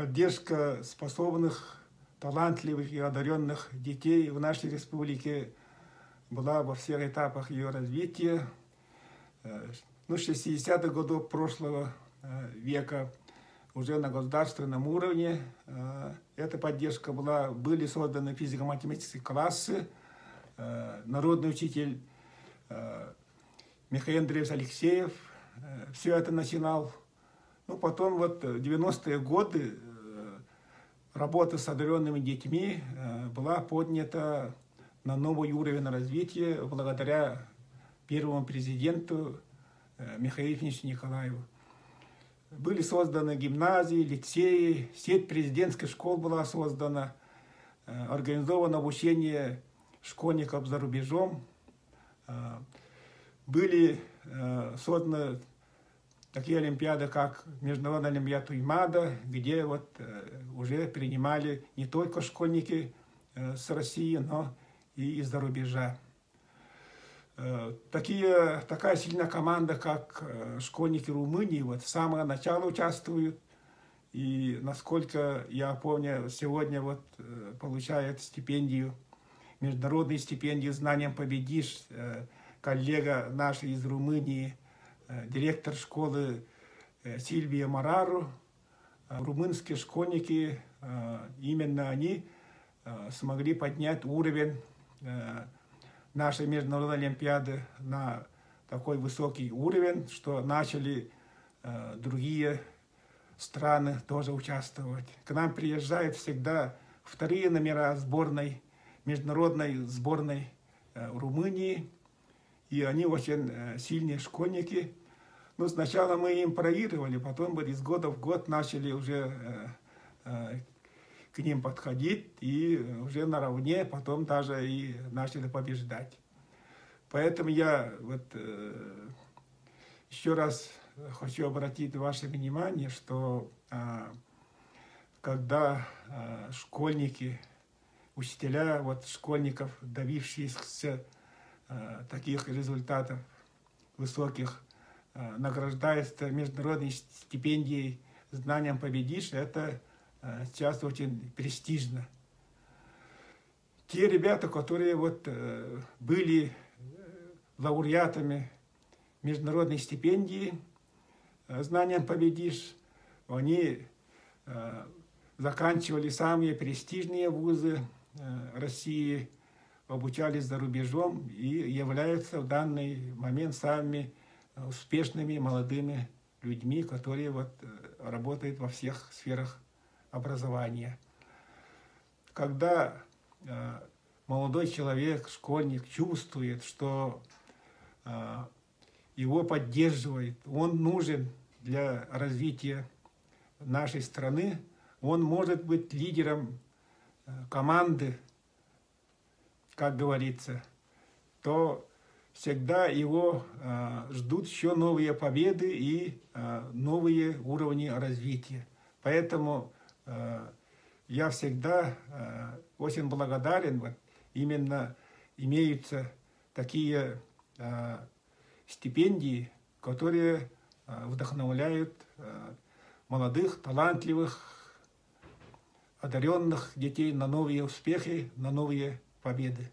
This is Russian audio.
Поддержка способных, талантливых и одаренных детей в нашей республике была во всех этапах ее развития. Ну, 60-х годов прошлого века уже на государственном уровне эта поддержка была. Были созданы физико-математические классы. Народный учитель Михаил Андреевич Алексеев все это начинал. Ну, потом вот 90-е годы работа с одаренными детьми была поднята на новый уровень развития благодаря первому президенту Михаилу Ефимовичу Николаеву. Были созданы гимназии, лицеи, сеть президентских школ была создана, организовано обучение школьников за рубежом. Были созданы такие олимпиады, как Международная олимпиада Туймада, где вот уже принимали не только школьники с России, но и из-за рубежа. Такая сильная команда, как школьники Румынии, вот с самого начала участвуют. И, насколько я помню, сегодня вот получает стипендию, международные стипендии «Знанием победишь», коллега наш из Румынии, директор школы Сильвия Марару. Румынские школьники, именно они смогли поднять уровень нашей международной олимпиады на такой высокий уровень, что начали другие страны тоже участвовать. К нам приезжают всегда вторые номера сборной, международной сборной Румынии, и они очень сильные школьники. Ну, сначала мы им проигрывали, потом вот из года в год начали уже к ним подходить, и уже наравне, потом даже и начали побеждать. Поэтому я вот еще раз хочу обратить ваше внимание, что когда школьники, учителя вот школьников, добившихся таких результатов высоких, награждаются международной стипендией «Знанием победишь», это сейчас очень престижно. Те ребята, которые вот были лауреатами международной стипендии «Знанием победишь», они заканчивали самые престижные вузы России, обучались за рубежом и являются в данный момент самыми успешными молодыми людьми, которые вот работают во всех сферах образования. Когда молодой человек, школьник чувствует, что его поддерживает, он нужен для развития нашей страны, он может быть лидером команды, как говорится, то всегда его ждут еще новые победы и новые уровни развития. Поэтому я всегда очень благодарен, вот, именно имеются такие стипендии, которые вдохновляют молодых, талантливых, одаренных детей на новые успехи, на новые победы.